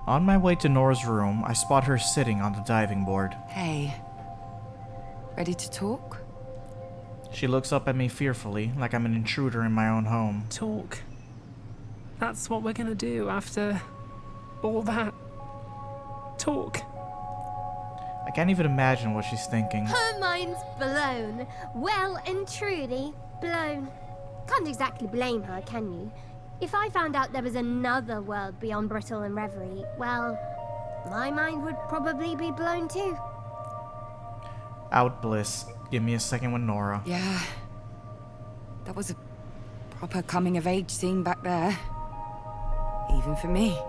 On my way to Nora's room, I spot her sitting on the diving board. Hey. Ready to talk? She looks up at me fearfully, like I'm an intruder in my own home. Talk. That's what we're gonna do after all that. Talk. I can't even imagine what she's thinking. Her mind's blown. Well and truly blown. Can't exactly blame her, can you? If I found out there was another world beyond Brittle and Reverie, well, my mind would probably be blown too. Out bliss. Give me a second with Nora. Yeah. That was a proper coming-of-age scene back there. Even for me.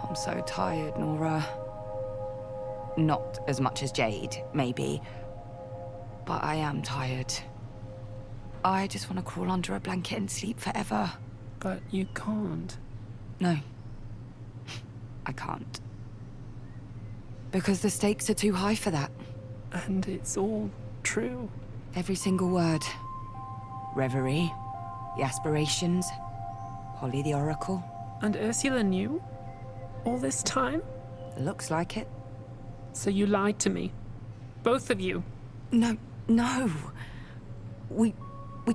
I'm so tired, Nora. Not as much as Jade, maybe. But I am tired. I just want to crawl under a blanket and sleep forever. But you can't. No. I can't. Because the stakes are too high for that. And it's all true. Every single word. Reverie, the aspirations, Holly the Oracle. And Ursula knew? All this time? Looks like it. So you lied to me. Both of you. No. We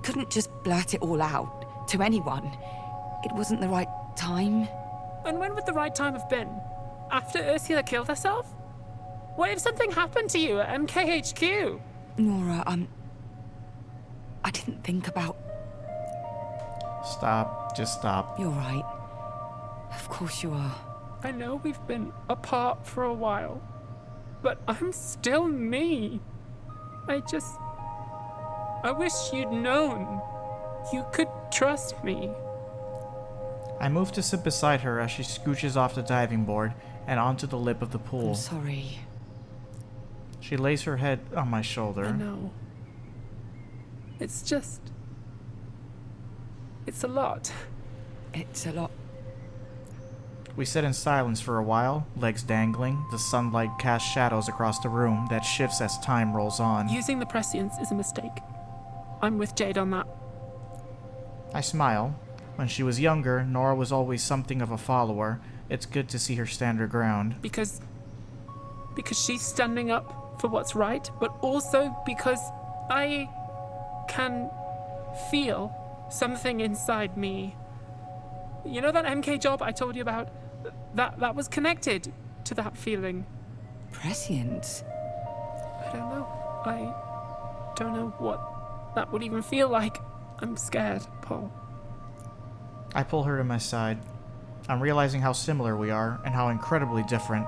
couldn't just blurt it all out to anyone. It wasn't the right time. And when would the right time have been? After Ursula killed herself? What if something happened to you at MKHQ? Nora, I didn't think about... Stop. Just stop. You're right. Of course you are. I know we've been apart for a while, but I'm still me. I wish you'd known. You could trust me. I move to sit beside her as she scooches off the diving board and onto the lip of the pool. I'm sorry. She lays her head on my shoulder. I know. It's a lot. It's a lot. We sit in silence for a while, legs dangling. The sunlight casts shadows across the room that shifts as time rolls on. Using the prescience is a mistake. I'm with Jade on that. I smile. When she was younger, Nora was always something of a follower. It's good to see her stand her ground. Because she's standing up for what's right, but also because I can feel something inside me. You know that MK job I told you about? That was connected to that feeling. Prescience? I don't know. I don't know what that would even feel like. I'm scared, Paul. I pull her to my side. I'm realizing how similar we are and how incredibly different.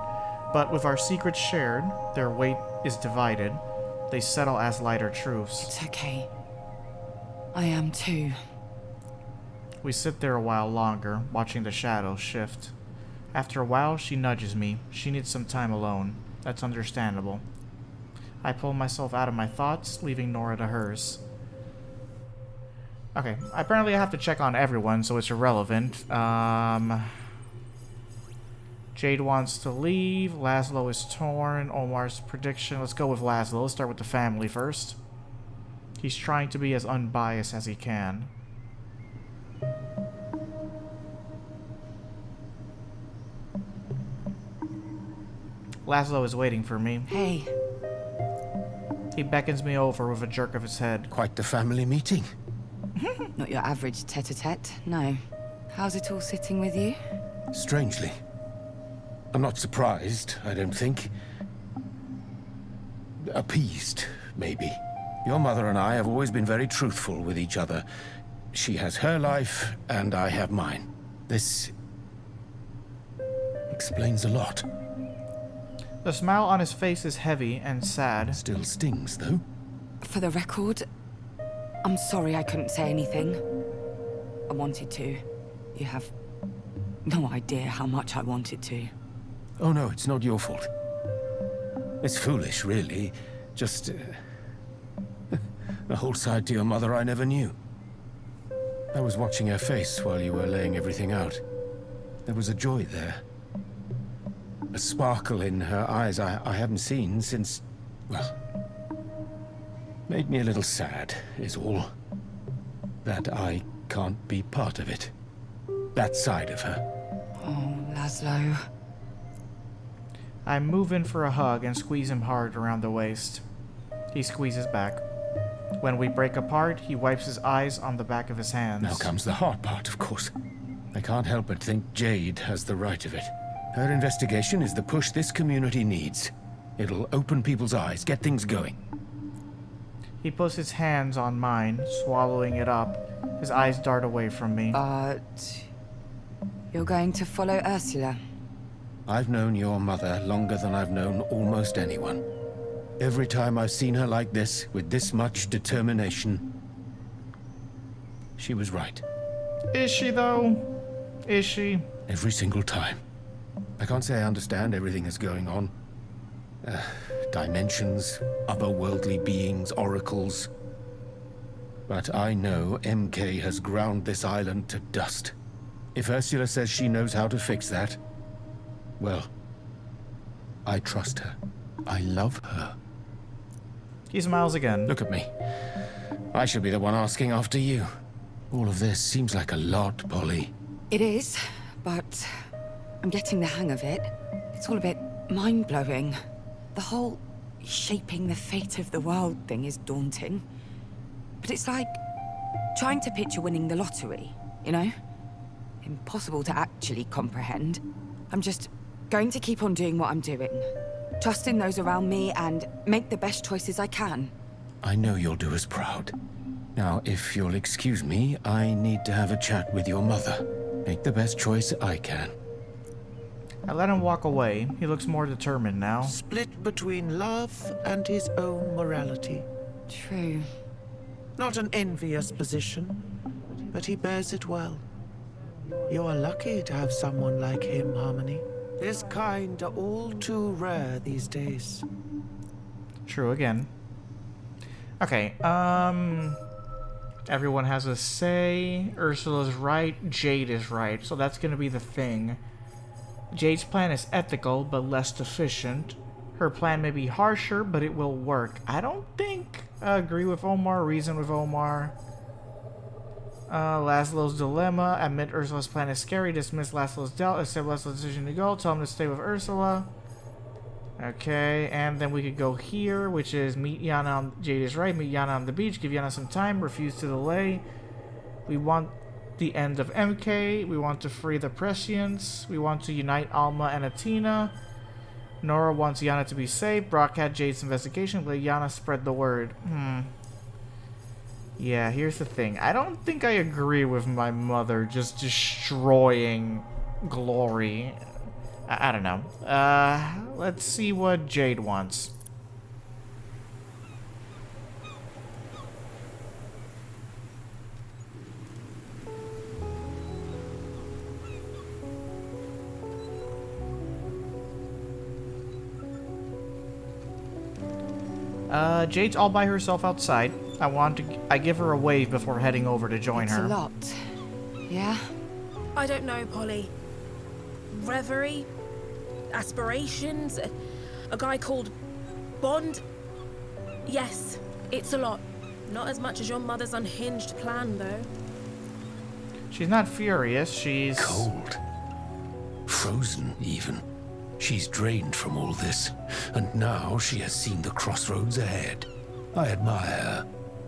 But with our secrets shared, their weight is divided. They settle as lighter truths. It's okay. I am too. We sit there a while longer, watching the shadows shift. After a while, she nudges me. She needs some time alone. That's understandable. I pull myself out of my thoughts, leaving Nora to hers. Okay, apparently I have to check on everyone, so it's irrelevant. Jade wants to leave. Laszlo is torn. Omar's prediction. Let's go with Laszlo. Let's start with the family first. He's trying to be as unbiased as he can. Laszlo is waiting for me. Hey. He beckons me over with a jerk of his head. Quite the family meeting. Not your average tete-a-tete, no. How's it all sitting with you? Strangely. I'm not surprised, I don't think. Appeased, maybe. Your mother and I have always been very truthful with each other. She has her life, and I have mine. This explains a lot. The smile on his face is heavy and sad. Still stings, though. For the record, I'm sorry I couldn't say anything. I wanted to. You have no idea how much I wanted to. Oh no, it's not your fault. It's foolish, really. Just a whole side to your mother I never knew. I was watching her face while you were laying everything out. There was a joy there. A sparkle in her eyes I haven't seen since, well, made me a little sad, is all. That I can't be part of it. That side of her. Oh, Laszlo. I move in for a hug and squeeze him hard around the waist. He squeezes back. When we break apart, he wipes his eyes on the back of his hands. Now comes the hard part, of course. I can't help but think Jade has the right of it. Her investigation is the push this community needs. It'll open people's eyes, get things going. He puts his hands on mine, swallowing it up. His eyes dart away from me. But you're going to follow Ursula? I've known your mother longer than I've known almost anyone. Every time I've seen her like this, with this much determination, she was right. Is she, though? Is she? Every single time. I can't say I understand everything that's going on. Dimensions, otherworldly beings, oracles. But I know MK has ground this island to dust. If Ursula says she knows how to fix that, well, I trust her. I love her. He smiles again. Look at me. I should be the one asking after you. All of this seems like a lot, Polly. It is, but I'm getting the hang of it. It's all a bit mind-blowing. The whole shaping the fate of the world thing is daunting. But it's like trying to picture winning the lottery, you know? Impossible to actually comprehend. I'm just going to keep on doing what I'm doing. Trust in those around me and make the best choices I can. I know you'll do us proud. Now, if you'll excuse me, I need to have a chat with your mother. Make the best choice I can. I let him walk away. He looks more determined now. Split between love and his own morality. True. Not an envious position, but he bears it well. You are lucky to have someone like him, Harmony. His kind are all too rare these days. True again. Okay, everyone has a say. Ursula's right, Jade is right, so that's gonna be the thing. Jade's plan is ethical, but less efficient. Her plan may be harsher, but it will work. I don't think I agree with Omar, reason with Omar. Laszlo's dilemma. Admit Ursula's plan is scary. Dismiss Laszlo's doubt. Accept Laszlo's decision to go. Tell him to stay with Ursula. Okay, and then we could go here, which is meet Yana on... Jade is right. Meet Yana on the beach. Give Yana some time. Refuse to delay. We want the end of MK. We want to free the Prescients. We want to unite Alma and Athena. Nora wants Yana to be safe. Broadcast Jade's investigation. Let Yana spread the word. Yeah, here's the thing. I don't think I agree with my mother just destroying Glory. I don't know. Let's see what Jade wants. Jade's all by herself outside. I give her a wave before heading over to join her. It's a lot. Yeah? I don't know, Polly. Reverie, aspirations, a guy called Bond. Yes, it's a lot. Not as much as your mother's unhinged plan, though. She's not furious, she's... Cold. Frozen, even. She's drained from all this, and now she has seen the crossroads ahead. I admire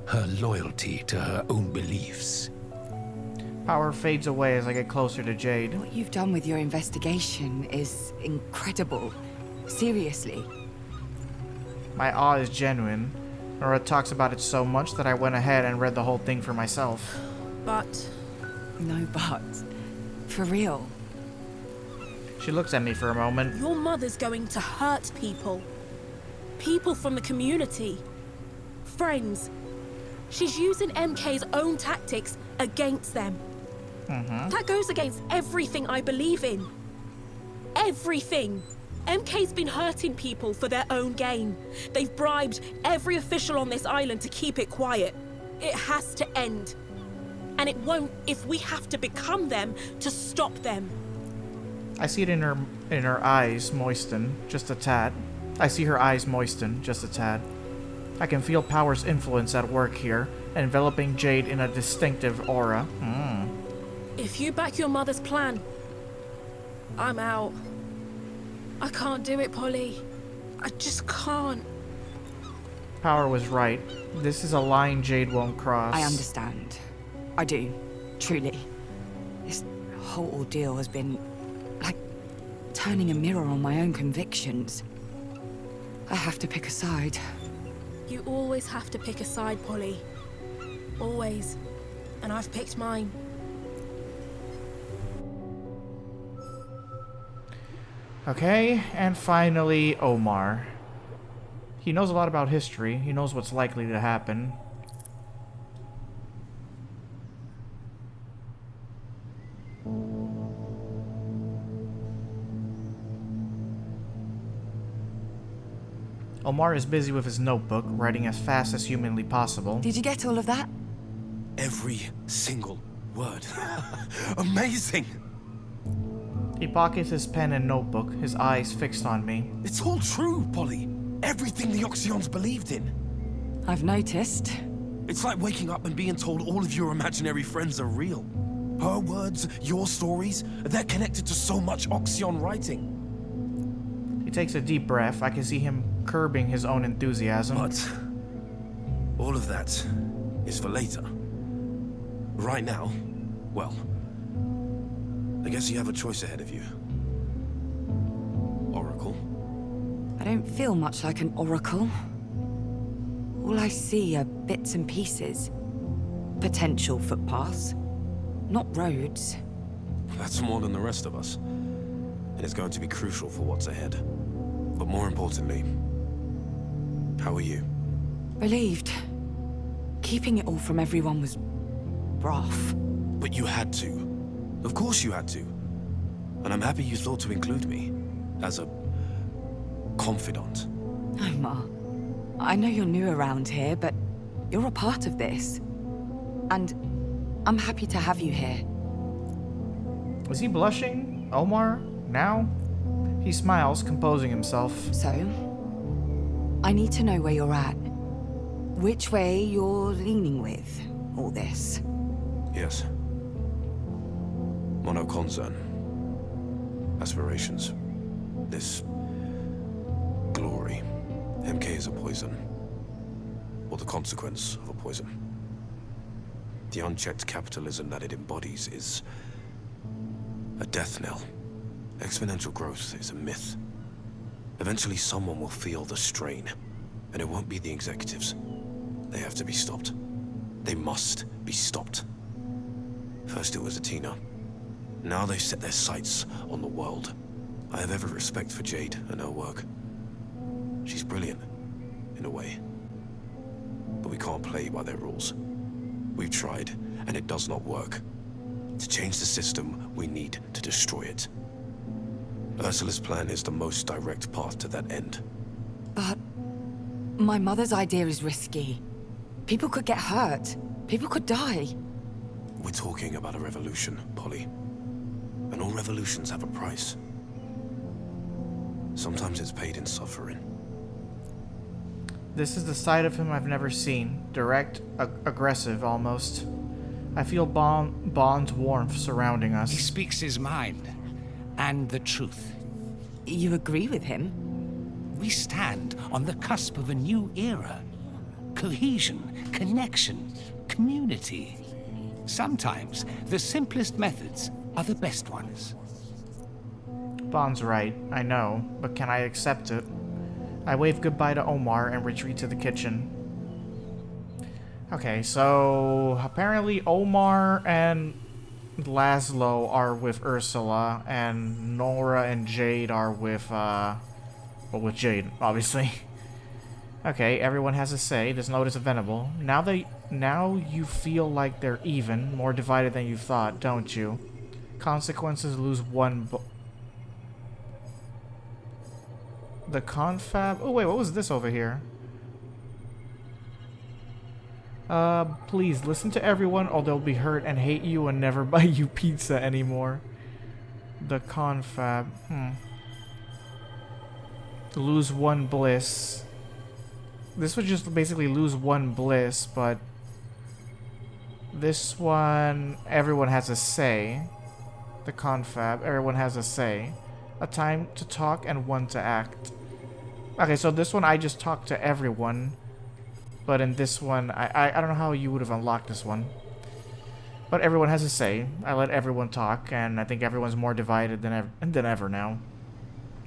her loyalty to her own beliefs. Power fades away as I get closer to Jade. What you've done with your investigation is incredible. Seriously. My awe is genuine. Nora talks about it so much that I went ahead and read the whole thing for myself. But... No but. For real. She looks at me for a moment. your mother's going to hurt people. People from the community. Friends. She's using MK's own tactics against them. That goes against everything I believe in. Everything. MK's been hurting people for their own gain. They've bribed every official on this island to keep it quiet. It has to end. And it won't if we have to become them to stop them. I see it in her eyes moisten, just a tad. I see her eyes moisten, just a tad. I can feel power's influence at work here, enveloping Jade in a distinctive aura. If you back your mother's plan, I'm out. I can't do it, Polly. I just can't. Power was right. This is a line Jade won't cross. I understand. I do. Truly. This whole ordeal has been like turning a mirror on my own convictions. I have to pick a side. You always have to pick a side, Polly. Always. And I've picked mine. Okay, and finally, Omar. He knows a lot about history. He knows what's likely to happen. Omar is busy with his notebook, writing as fast as humanly possible. Did you get all of that? Every single word. Amazing! He pockets his pen and notebook, his eyes fixed on me. It's all true, Polly. Everything the Oxyons believed in. I've noticed. It's like waking up and being told all of your imaginary friends are real. Her words, your stories, they're connected to so much Oxyon writing. He takes a deep breath. I can see him curbing his own enthusiasm. But all of that is for later. Right now, well, I guess you have a choice ahead of you. Oracle. I don't feel much like an oracle. All I see are bits and pieces. Potential footpaths, not roads. That's more than the rest of us. And it's going to be crucial for what's ahead. But more importantly, how are you? Relieved. Keeping it all from everyone was rough. But you had to. Of course you had to. And I'm happy you thought to include me as a confidant. Omar, I know you're new around here, but you're a part of this. And I'm happy to have you here. Was he blushing? Omar? Now? He smiles, composing himself. So, I need to know where you're at. Which way you're leaning with all this. Yes. Mono-concern. Aspirations. This glory. MK is a poison. Or the consequence of a poison. The unchecked capitalism that it embodies is a death knell. Exponential growth is a myth. Eventually someone will feel the strain, and it won't be the executives. They have to be stopped. They must be stopped. First it was Athena. Now they've set their sights on the world. I have every respect for Jade and her work. She's brilliant, in a way. But we can't play by their rules. We've tried, and it does not work. To change the system, we need to destroy it. Ursula's plan is the most direct path to that end. But my mother's idea is risky. People could get hurt. People could die. We're talking about a revolution, Polly. And all revolutions have a price. Sometimes it's paid in suffering. This is the side of him I've never seen. Direct, aggressive almost. I feel Bond's warmth surrounding us. He speaks his mind, and the truth. You agree with him? We stand on the cusp of a new era. Cohesion, connection, community. Sometimes the simplest methods are the best ones. Bond's right, I know, but can I accept it? I wave goodbye to Omar and retreat to the kitchen. Okay, so apparently Omar and Laszlo are with Ursula, and Nora and Jade are with, well, with Jade, obviously. Okay, everyone has a say. This note is venable. Now you feel like they're even, more divided than you thought, don't you? Consequences lose one. The confab. Oh wait, what was this over here? Please listen to everyone, or they'll be hurt and hate you and never buy you pizza anymore. The confab. Lose one bliss. This would just basically lose one bliss, but this one, everyone has a say. The confab, everyone has a say. A time to talk and one to act. Okay, so this one I just talked to everyone. But in this one, I don't know how you would have unlocked this one. But everyone has a say. I let everyone talk, and I think everyone's more divided than ever now.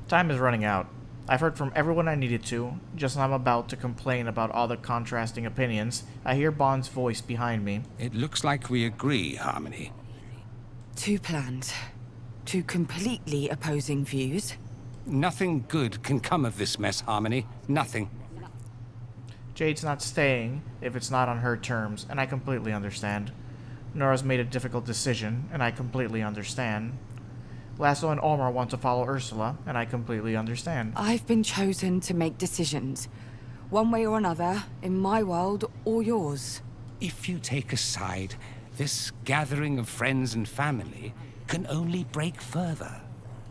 Time is running out. I've heard from everyone I needed to. Just as I'm about to complain about all the contrasting opinions, I hear Bond's voice behind me. It looks like we agree, Harmony. 2 plans. 2 completely opposing views. Nothing good can come of this mess, Harmony. Nothing. Jade's not staying if it's not on her terms, and I completely understand. Nora's made a difficult decision, and I completely understand. Laszlo and Omar want to follow Ursula, and I completely understand. I've been chosen to make decisions. One way or another, in my world or yours. If you take a side, this gathering of friends and family can only break further.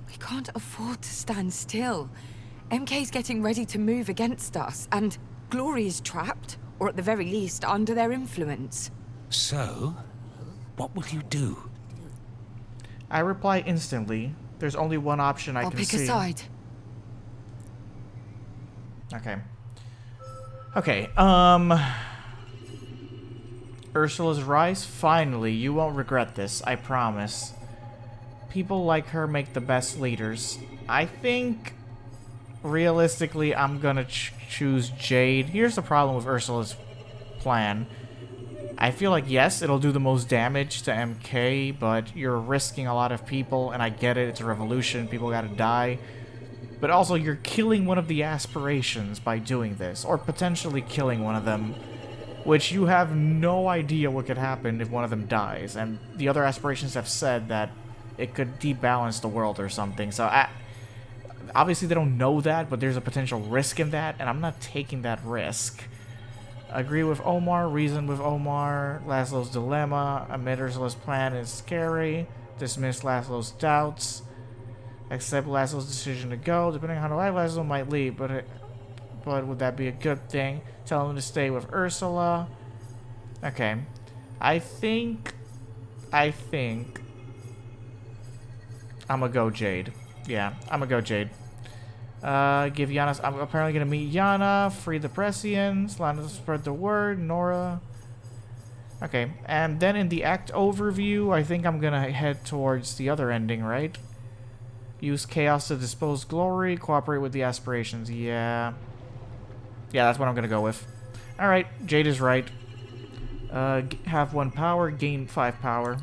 We can't afford to stand still. MK's getting ready to move against us, and Glory is trapped, or at the very least, under their influence. So, what will you do? I reply instantly. There's only one option I can see. I'll pick a side. Okay, Ursula's rise? Finally, you won't regret this, I promise. People like her make the best leaders. I think, realistically, I'm gonna choose Jade. Here's the problem with Ursula's plan. I feel like, yes, it'll do the most damage to MK, but you're risking a lot of people, and I get it, it's a revolution, people gotta die. But also, you're killing one of the aspirations by doing this, or potentially killing one of them, which you have no idea what could happen if one of them dies, and the other aspirations have said that it could debalance the world or something, so obviously they don't know that, but there's a potential risk in that, and I'm not taking that risk. Agree with Omar, reason with Omar, Laszlo's dilemma, admit Ursula's plan is scary, dismiss Laszlo's doubts, accept Laszlo's decision to go, depending on how Laszlo might leave, but would that be a good thing? Tell him to stay with Ursula. Okay. I think I'm gonna go Jade. Yeah, I'm gonna go Jade. Give Yana... I'm apparently gonna meet Yana, free the Presians, Lana spread the word, Nora... Okay, and then in the act overview, I think I'm gonna head towards the other ending, right? Use chaos to dispose glory, cooperate with the aspirations, yeah. Yeah, that's what I'm gonna go with. Alright, Jade is right. Have 1 power, gain 5 power.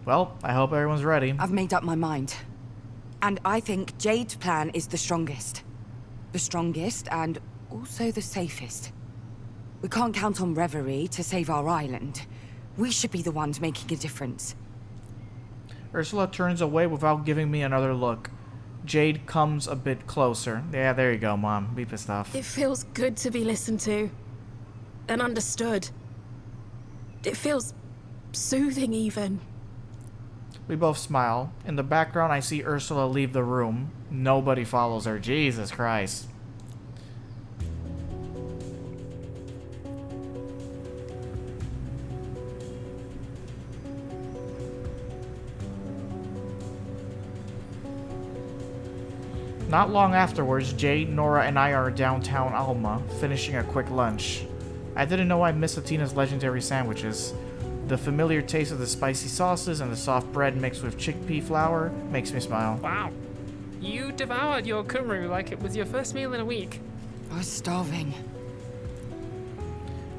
Well, I hope everyone's ready. I've made up my mind. And I think Jade's plan is the strongest. The strongest and also the safest. We can't count on Reverie to save our island. We should be the ones making a difference. Ursula turns away without giving me another look. Jade comes a bit closer. Yeah, there you go, Mom. Be pissed off. It feels good to be listened to. And understood. It feels soothing, even. We both smile. In the background, I see Ursula leave the room. Nobody follows her. Jesus Christ. Not long afterwards, Jade, Nora, and I are downtown Alma, finishing a quick lunch. I didn't know I missed Atina's legendary sandwiches. The familiar taste of the spicy sauces and the soft bread mixed with chickpea flour makes me smile. Wow. You devoured your kumru like it was your first meal in a week. I was starving.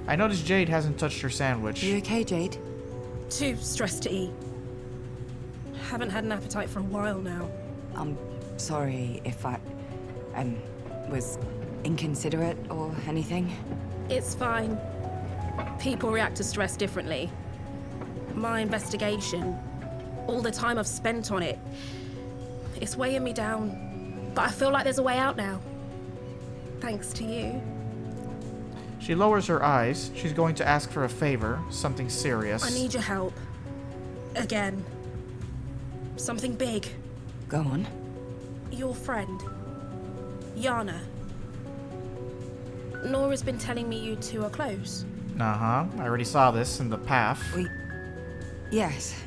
I noticed Jade hasn't touched her sandwich. You okay, Jade? Too stressed to eat. Haven't had an appetite for a while now. I'm sorry if I was inconsiderate or anything. It's fine. People react to stress differently. My investigation, all the time I've spent on it, it's weighing me down. But I feel like there's a way out now. Thanks to you. She lowers her eyes. She's going to ask for a favor, something serious. I need your help. Again. Something big. Go on. Your friend, Yana. Nora's been telling me you two are close. Uh-huh. I already saw this in the path. Yes.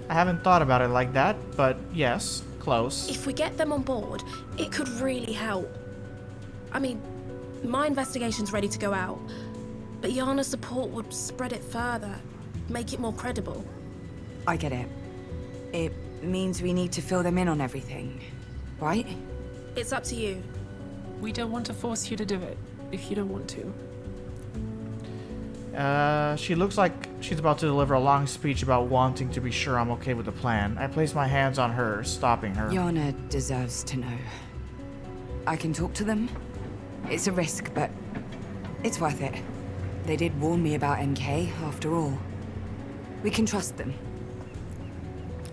I haven't thought about it like that, but yes, close. If we get them on board, it could really help. I mean, my investigation's ready to go out, but Yana's support would spread it further, make it more credible. I get it. It means we need to fill them in on everything, right? It's up to you. We don't want to force you to do it if you don't want to. She looks like she's about to deliver a long speech about wanting to be sure I'm okay with the plan. I place my hands on her, stopping her. Yana deserves to know. I can talk to them. It's a risk, but it's worth it. They did warn me about MK, after all. We can trust them.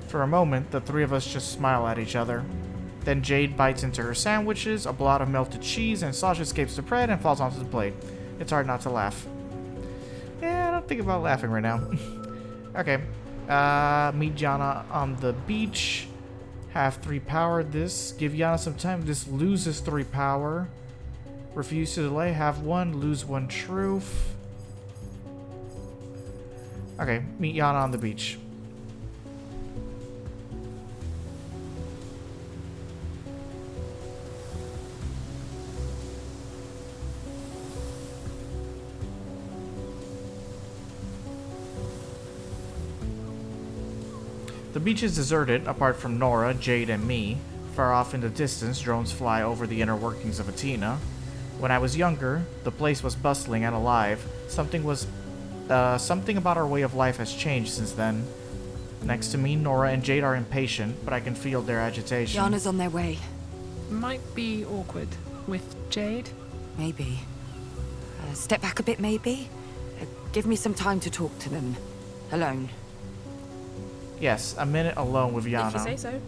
For a moment, the three of us just smile at each other. Then Jade bites into her sandwiches, a blot of melted cheese, and Sasha escapes the bread and falls onto the plate. It's hard not to laugh. Yeah, I don't think about laughing right now. Okay. Meet Yana on the beach. Have 3 power. This. Give Yana some time. This loses 3 power. Refuse to delay. Have 1. Lose 1 truth. Okay. Meet Yana on the beach. The beach is deserted, apart from Nora, Jade, and me. Far off in the distance, drones fly over the inner workings of Athena. When I was younger, the place was bustling and alive. Something about our way of life has changed since then. Next to me, Nora and Jade are impatient, but I can feel their agitation. Yana's on their way. Might be awkward with Jade. Maybe. Step back a bit, maybe? Give me some time to talk to them. Alone. Yes, a minute alone with Yana. If you say so.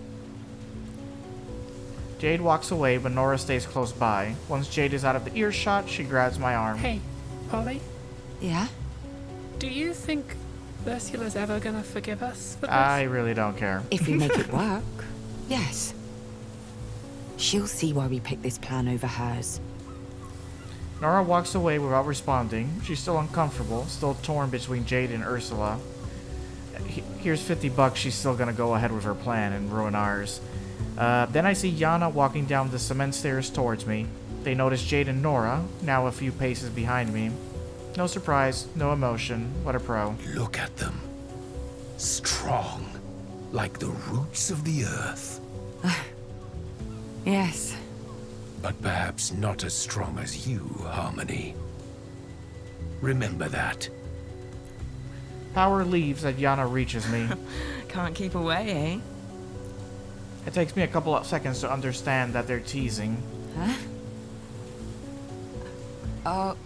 Jade walks away, but Nora stays close by. Once Jade is out of the earshot, she grabs my arm. Hey, Polly, Yeah? do you think Ursula's ever gonna forgive us for this? I really don't care. If we make it work, yes. She'll see why we picked this plan over hers. Nora walks away without responding. She's still uncomfortable, still torn between Jade and Ursula. Here's $50. She's still gonna go ahead with her plan and ruin ours. Then I see Yana walking down the cement stairs towards me. They notice Jade and Nora, now a few paces behind me. No surprise, no emotion. What a pro. Look at them. Strong, like the roots of the earth. Yes. But perhaps not as strong as you, Harmony. Remember that. Power leaves as Yana reaches me. Can't keep away, eh? It takes me a couple of seconds to understand that they're teasing. Huh? Oh.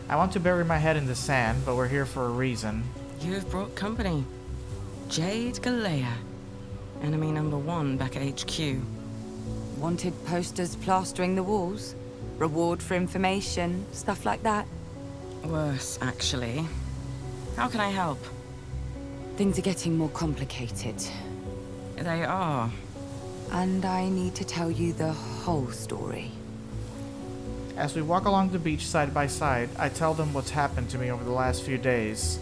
I want to bury my head in the sand, but we're here for a reason. You've brought company. Jade Galea. Enemy number 1 back at HQ. Wanted posters plastering the walls? Reward for information? Stuff like that? Worse, actually. How can I help? Things are getting more complicated. They are. And I need to tell you the whole story. As we walk along the beach side by side, I tell them what's happened to me over the last few days.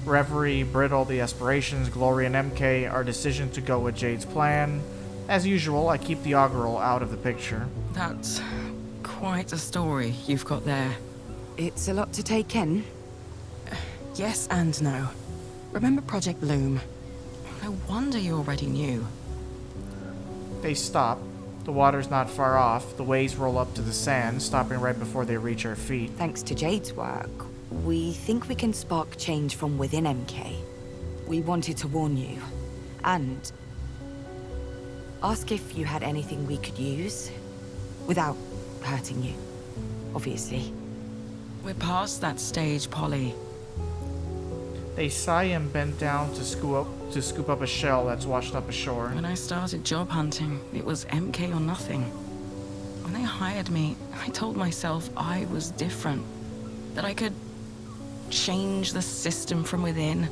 Reverie, Brittle, the aspirations, Glory, and MK, our decision to go with Jade's plan. As usual, I keep the augural out of the picture. That's quite a story you've got there. It's a lot to take in. Yes and no. Remember Project Loom? No wonder you already knew. They stop. The water's not far off. The waves roll up to the sand, stopping right before they reach our feet. Thanks to Jade's work, we think we can spark change from within MK. We wanted to warn you. And ask if you had anything we could use. Without hurting you, obviously. We're past that stage, Polly. They sigh and bend down to scoop up a shell that's washed up ashore. When I started job hunting, it was MK or nothing. When they hired me, I told myself I was different. That I could change the system from within.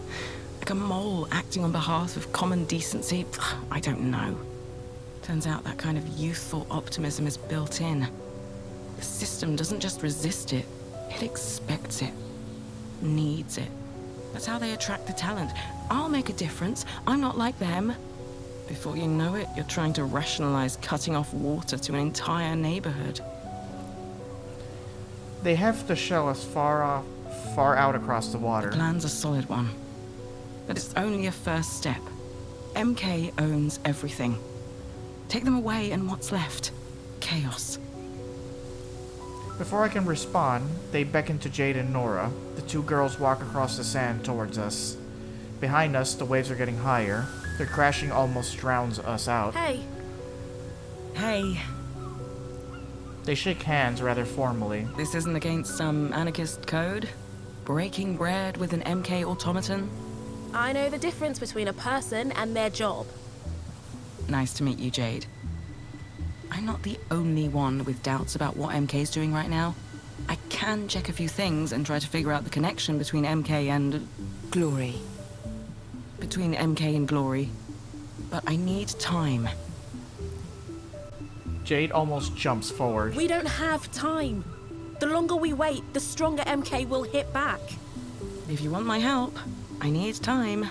Like a mole acting on behalf of common decency. I don't know. Turns out that kind of youthful optimism is built in. The system doesn't just resist it, it expects it. Needs it. That's how they attract the talent. I'll make a difference. I'm not like them. Before you know it, you're trying to rationalize cutting off water to an entire neighborhood. They have to show us far out across the water. The plan's a solid one. But it's only a first step. MK owns everything. Take them away and what's left? Chaos. Before I can respond, they beckon to Jade and Nora. The two girls walk across the sand towards us. Behind us, the waves are getting higher. Their crashing almost drowns us out. Hey. Hey, They shake hands rather formally. this isn't against some anarchist code? Breaking bread with an MK automaton? I know the difference between a person and their job. Nice to meet you, Jade. I'm not the only one with doubts about what MK's doing right now. I can check a few things and try to figure out the connection between MK and... Glory. between MK and Glory. But I need time. Jade almost jumps forward. We don't have time. The longer we wait, the stronger MK will hit back. If you want my help, I need time.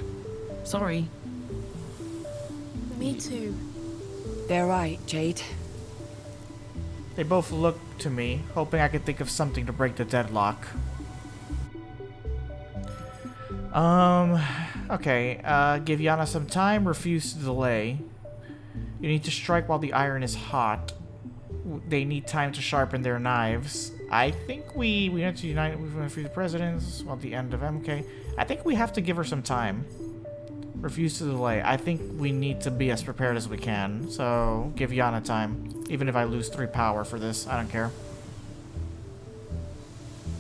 Sorry. Me too. They're right, Jade. They both look to me, hoping I could think of something to break the deadlock. Okay, give Yana some time, refuse to delay. You need to strike while the iron is hot. They need time to sharpen their knives. I think we need to unite with a few presidents while the end of MK. I think we have to give her some time. Refuse to delay. I think we need to be as prepared as we can. So, give Yana time. Even if I lose 3 power for this, I don't care.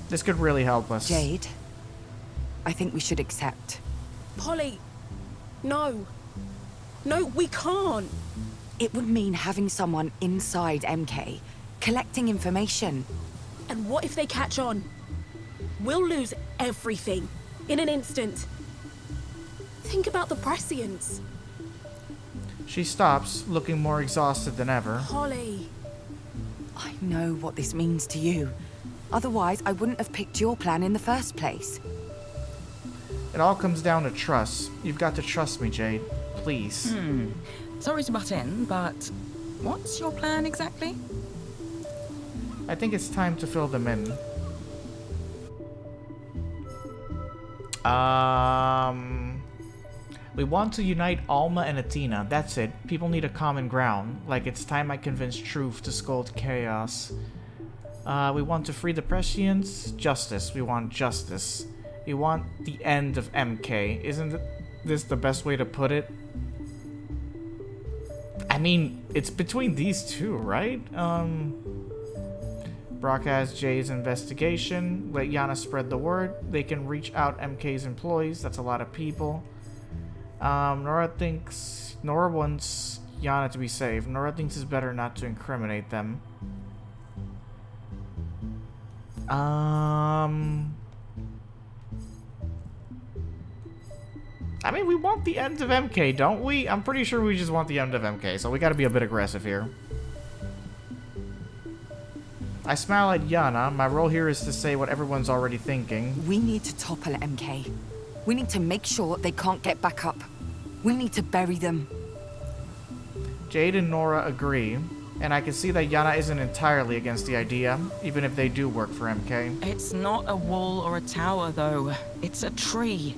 This could really help us. Jade, I think we should accept. Polly, no. No, we can't. It would mean having someone inside MK, collecting information. And what if they catch on? We'll lose everything in an instant. Think about the prescience. She stops, looking more exhausted than ever. Polly. I know what this means to you. Otherwise, I wouldn't have picked your plan in the first place. It all comes down to trust. You've got to trust me, Jade. Please. Sorry to butt in, but what's your plan exactly? I think it's time to fill them in. We want to unite Alma and Athena. That's it. People need a common ground. Like it's time I convince truth to scold chaos. We want to free the prescients. Justice. We want justice. We want the end of MK. Isn't this the best way to put it? I mean, it's between these two, right? Broadcast Jay's investigation. Let Yana spread the word. They can reach out MK's employees. That's a lot of people. Nora wants Yana to be safe. Nora thinks it's better not to incriminate them. I mean, we want the end of MK, don't we? I'm pretty sure we just want the end of MK, so we gotta be a bit aggressive here. I smile at Yana. My role here is to say what everyone's already thinking. We need to topple MK. We need to make sure they can't get back up. We need to bury them. Jade and Nora agree, and I can see that Yana isn't entirely against the idea, even if they do work for MK. It's not a wall or a tower, though. It's a tree.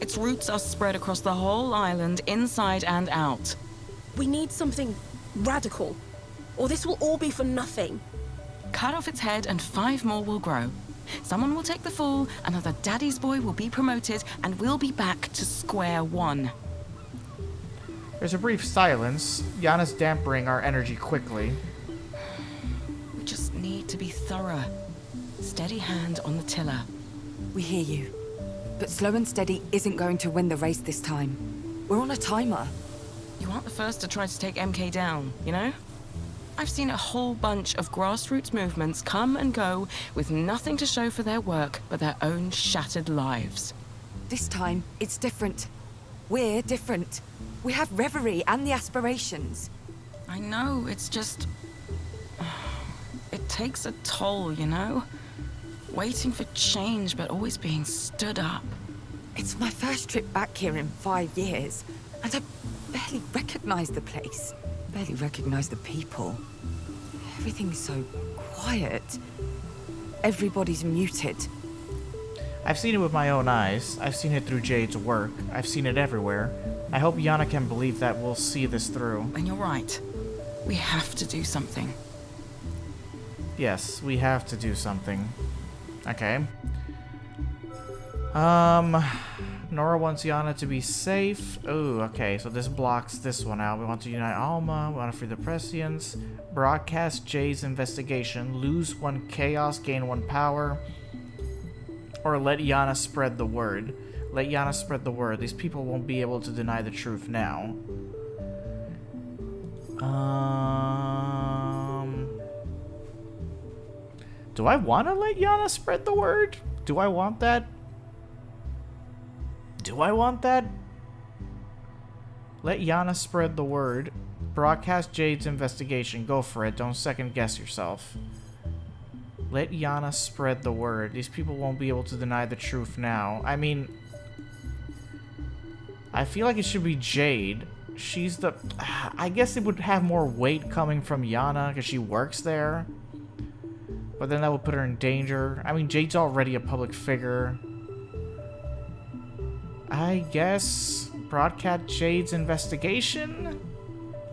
Its roots are spread across the whole island, inside and out. We need something radical, or this will all be for nothing. Cut off its head and 5 more will grow. Someone will take the fall, another daddy's boy will be promoted, and we'll be back to square one. There's a brief silence. Yana's dampening our energy quickly. We just need to be thorough. Steady hand on the tiller. We hear you. But slow and steady isn't going to win the race this time. We're on a timer. You aren't the first to try to take MK down, you know? I've seen a whole bunch of grassroots movements come and go with nothing to show for their work but their own shattered lives. This time, it's different. We're different. We have Reverie and the aspirations. I know, it's just... It takes a toll, you know? Waiting for change, but always being stood up. It's my first trip back here in 5 years, and I barely recognize the place. Barely recognize the people. Everything's so quiet. Everybody's muted. I've seen it with my own eyes. I've seen it through Jade's work. I've seen it everywhere. I hope Yana can believe that we'll see this through. And you're right. We have to do something. Yes, we have to do something. Okay. Nora wants Yana to be safe. Oh, okay, so this blocks this one out. We want to unite Alma. We want to free the Prescience. Broadcast Jade's investigation. Lose 1 chaos, gain 1 power. Or let Yana spread the word. Let Yana spread the word. These people won't be able to deny the truth now. Do I want to let Yana spread the word? Do I want that? Do I want that? Let Yana spread the word. Broadcast Jade's investigation. Go for it. Don't second guess yourself. Let Yana spread the word. These people won't be able to deny the truth now. I mean, I feel like it should be Jade. She's the... I guess it would have more weight coming from Yana because she works there. But then that would put her in danger. I mean, Jade's already a public figure. I guess broadcast Jade's investigation?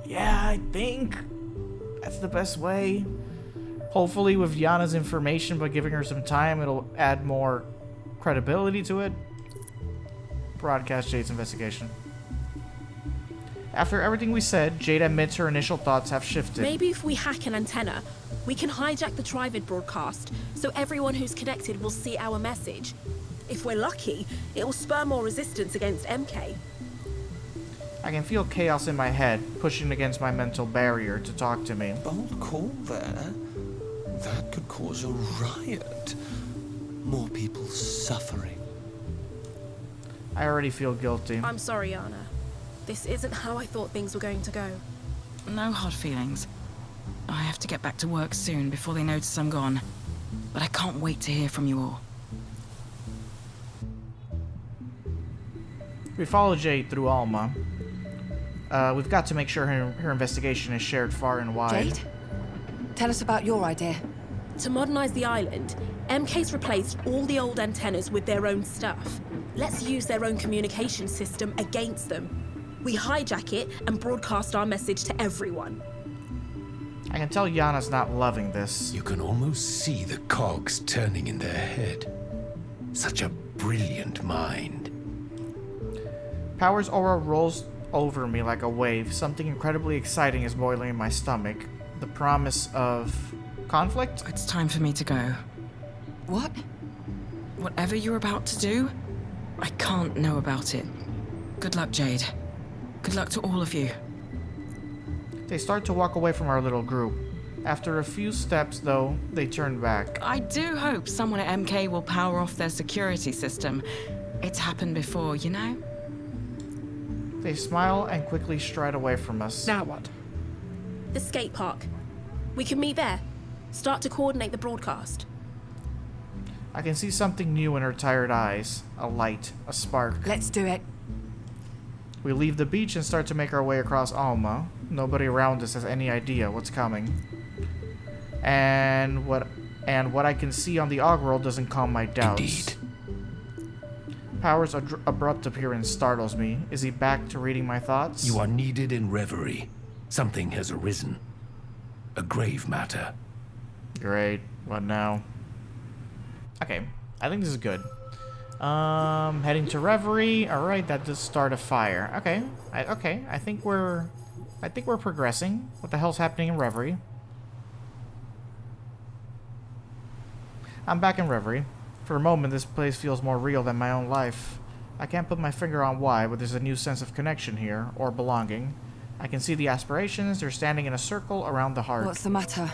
Yeah, I think that's the best way. Hopefully with Yana's information, but giving her some time, it'll add more credibility to it. Broadcast Jade's investigation. After everything we said, Jade admits her initial thoughts have shifted. Maybe if we hack an antenna, we can hijack the Trivid broadcast, so everyone who's connected will see our message. If we're lucky, it will spur more resistance against MK. I can feel chaos in my head, pushing against my mental barrier to talk to me. Bold call there. That could cause a riot. More people suffering. I already feel guilty. I'm sorry, Anna. This isn't how I thought things were going to go. No hard feelings. I have to get back to work soon before they notice I'm gone. But I can't wait to hear from you all. We follow Jade through Alma. We've got to make sure her investigation is shared far and wide. Jade? Tell us about your idea. To modernize the island, MK's replaced all the old antennas with their own stuff. Let's use their own communication system against them. We hijack it and broadcast our message to everyone. I can tell Yana's not loving this. You can almost see the cogs turning in their head. Such a brilliant mind. Power's aura rolls over me like a wave. Something incredibly exciting is boiling in my stomach. The promise of conflict? It's time for me to go. What? Whatever you're about to do, I can't know about it. Good luck, Jade. Good luck to all of you. They start to walk away from our little group. After a few steps, though, they turn back. I do hope someone at MK will power off their security system. It's happened before, you know? They smile and quickly stride away from us. Now what? The skate park. We can meet there. Start to coordinate the broadcast. I can see something new in her tired eyes. A light, a spark. Let's do it. We leave the beach and start to make our way across Alma. Nobody around us has any idea what's coming. And what I can see on the Augworld doesn't calm my doubts. Indeed. Power's abrupt appearance startles me. Is he back to reading my thoughts? You are needed in Reverie. Something has arisen. A grave matter. Great. What now? Okay. I think this is good. Heading to Reverie. All right, that does start a fire. Okay. I think we're progressing. What the hell's happening in Reverie? I'm back in Reverie. For a moment, this place feels more real than my own life. I can't put my finger on why, but there's a new sense of connection here, or belonging. I can see the aspirations. They're standing in a circle around the heart. What's the matter?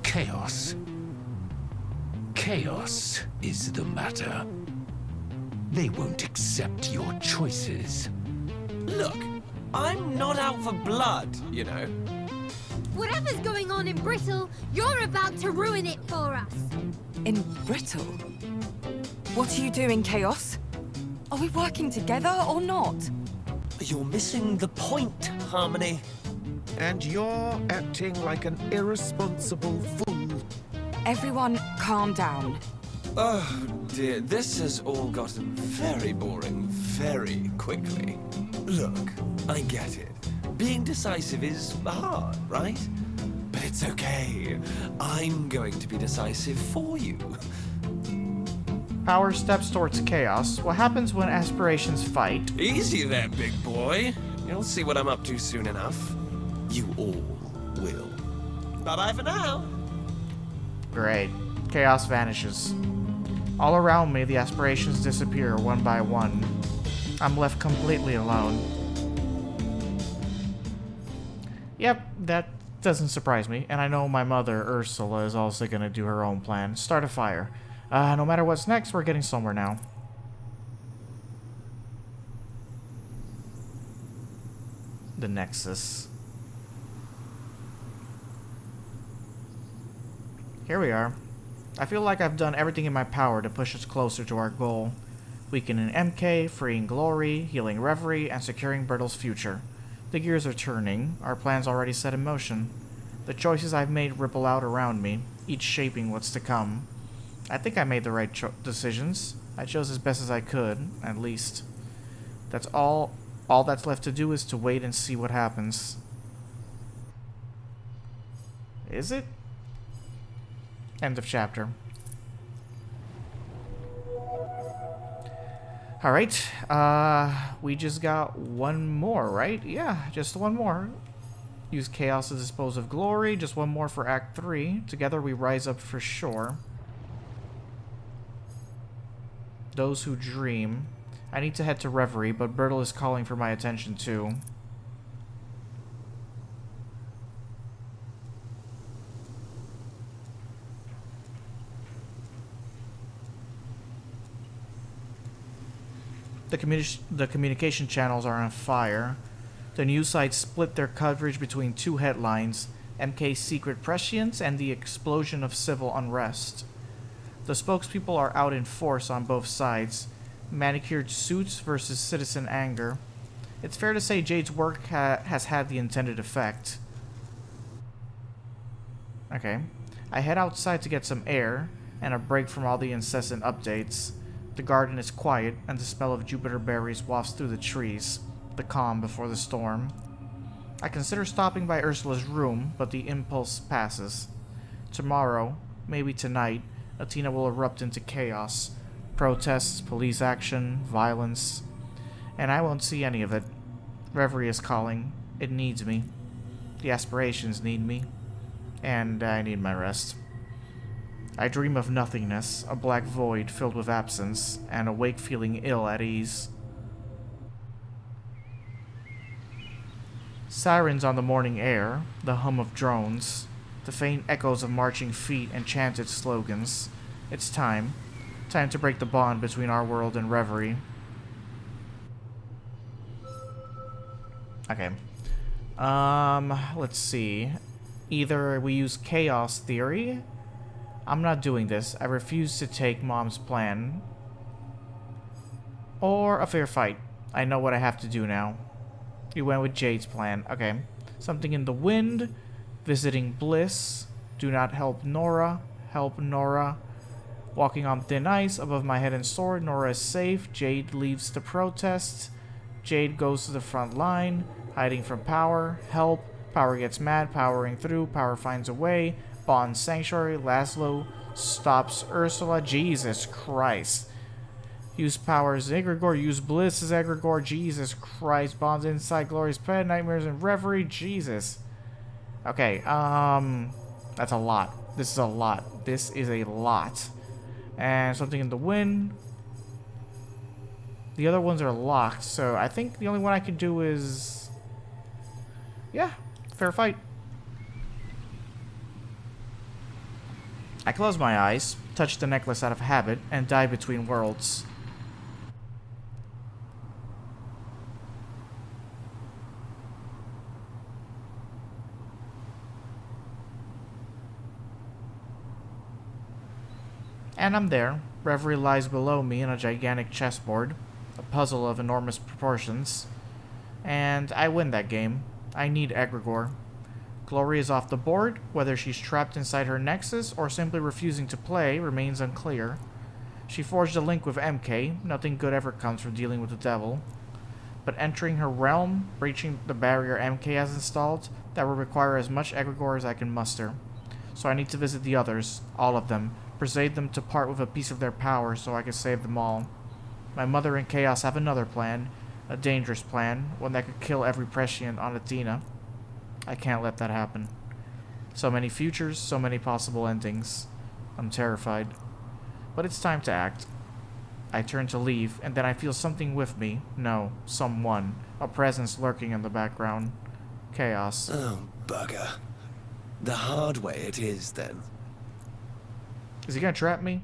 Chaos. Chaos is the matter. They won't accept your choices. Look, I'm not out for blood, you know. Whatever's going on in Brittle, you're about to ruin it for us. In Brittle? What are you doing, Chaos? Are we working together or not? You're missing the point, Harmony. And you're acting like an irresponsible fool. Everyone, calm down. Oh dear, this has all gotten very boring very quickly. Look, I get it. Being decisive is hard, right? But it's okay. I'm going to be decisive for you. Power steps towards chaos. What happens when aspirations fight? Easy there, big boy. You'll see what I'm up to soon enough. You all will. Bye-bye for now. Great. Chaos vanishes. All around me, the aspirations disappear one by one. I'm left completely alone. Yep, that doesn't surprise me, and I know my mother, Ursula, is also gonna do her own plan. Start a fire. No matter what's next, we're getting somewhere now. The Nexus. Here we are. I feel like I've done everything in my power to push us closer to our goal. Weakening MK, freeing Glory, healing Reverie, and securing Bertle's future. The gears are turning, our plans already set in motion. The choices I've made ripple out around me, each shaping what's to come. I think I made the right decisions. I chose as best as I could, at least. That's all that's left to do is to wait and see what happens. Is it? End of chapter. Alright, we just got one more, right? Yeah, just one more. Use chaos to dispose of Glory, just one more for Act 3. Together we rise up for sure. Those who dream. I need to head to Reverie, but Bertle is calling for my attention too. The communication channels are on fire. The news sites split their coverage between two headlines, MK's secret prescience and the explosion of civil unrest. The spokespeople are out in force on both sides, manicured suits versus citizen anger. It's fair to say Jade's work has had the intended effect. Okay. I head outside to get some air and a break from all the incessant updates. The garden is quiet, and the smell of Jupiter berries wafts through the trees, the calm before the storm. I consider stopping by Ursula's room, but the impulse passes. Tomorrow, maybe tonight, Athena will erupt into chaos. Protests, police action, violence. And I won't see any of it. Reverie is calling. It needs me. The aspirations need me. And I need my rest. I dream of nothingness, a black void filled with absence, and awake feeling ill at ease. Sirens on the morning air, the hum of drones, the faint echoes of marching feet and chanted slogans. It's time. Time to break the bond between our world and Reverie. Okay. Let's see. Either we use chaos theory. I'm not doing this. I refuse to take Mom's plan. Or a fair fight. I know what I have to do now. You went with Jade's plan. Okay. Something in the wind. Visiting Bliss. Do not help Nora. Help Nora. Walking on thin ice. Above my head and sword. Nora is safe. Jade leaves to protest. Jade goes to the front line. Hiding from Power. Help. Power gets mad. Powering through. Power finds a way. Bond Sanctuary. Laszlo stops Ursula. Jesus Christ. Use Power as Egregore. Use Bliss as Egregore. Jesus Christ. Bonds inside Glory's Pet. Nightmares and Reverie. Jesus. Okay, that's a lot. This is a lot. This is a lot. And something in the wind. The other ones are locked, so I think the only one I can do is... yeah, fair fight. I close my eyes, touch the necklace out of habit, and dive between worlds. And I'm there. Reverie lies below me on a gigantic chessboard. a puzzle of enormous proportions. And I win that game. I need Egregore. Glory is off the board. Whether she's trapped inside her nexus or simply refusing to play remains unclear. She forged a link with MK. Nothing good ever comes from dealing with the devil. But entering her realm, breaching the barrier MK has installed, that will require as much Egregore as I can muster. So I need to visit the others, all of them, persuade them to part with a piece of their power so I can save them all. My mother and Chaos have another plan, a dangerous plan, one that could kill every prescient on Athena. I can't let that happen. So many futures, so many possible endings. I'm terrified. But it's time to act. I turn to leave, and then I feel something with me. No, someone. A presence lurking in the background. Chaos. Oh, bugger. The hard way it is, then. Is he gonna trap me?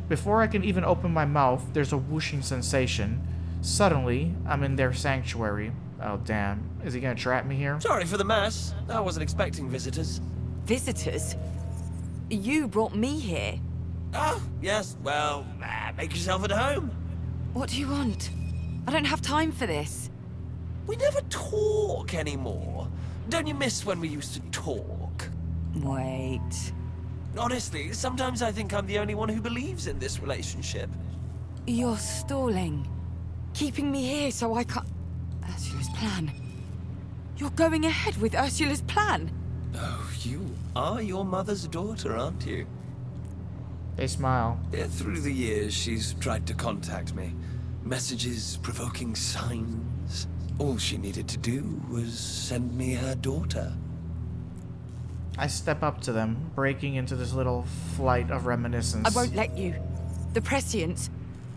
Before I can even open my mouth, there's a whooshing sensation. Suddenly, I'm in their sanctuary. Oh, damn. Is he gonna trap me here? Sorry for the mess. I wasn't expecting visitors. Visitors? You brought me here. Oh, yes. Well, make yourself at home. What do you want? I don't have time for this. We never talk anymore. Don't you miss when we used to talk? Wait. Honestly, sometimes I think I'm the only one who believes in this relationship. You're stalling. Keeping me here so I can't... Ursula's plan. You're going ahead with Ursula's plan. Oh, you are your mother's daughter, aren't you? They smile. Yeah, through the years, she's tried to contact me. Messages, provoking signs. All she needed to do was send me her daughter. I step up to them, breaking into this little flight of reminiscence. I won't let you. The prescients,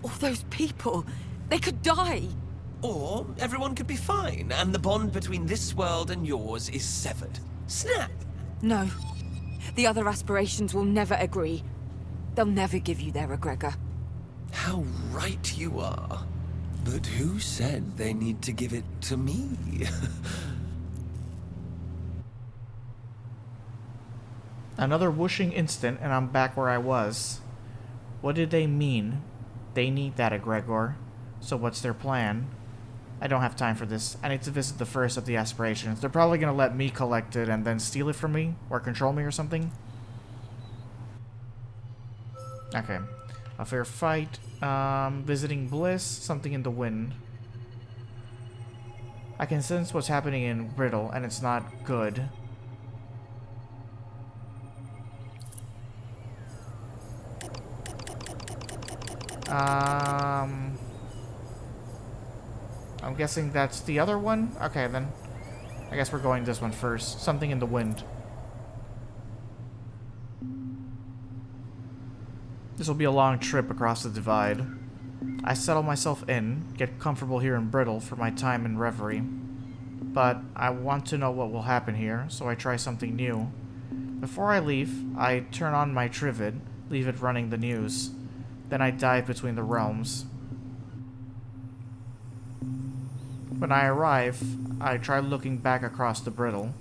all those people, they could die. Or everyone could be fine, and the bond between this world and yours is severed. Snap! No. The other aspirations will never agree. They'll never give you their egregor. How right you are. But who said they need to give it to me? Another whooshing instant, and I'm back where I was. What did they mean? They need that egregor. So what's their plan? I don't have time for this. I need to visit the first of the aspirations. They're probably gonna let me collect it and then steal it from me? Or control me or something? Okay. A fair fight. Visiting Bliss. Something in the wind. I can sense what's happening in Brittle, and it's not good. I'm guessing that's the other one? Okay, then. I guess we're going this one first. Something in the wind. This will be a long trip across the divide. I settle myself in, get comfortable here in Brittle for my time in Reverie. But I want to know what will happen here, so I try something new. Before I leave, I turn on my Trivid, leave it running the news. Then I dive between the realms. When I arrive, I try looking back across the Brittle.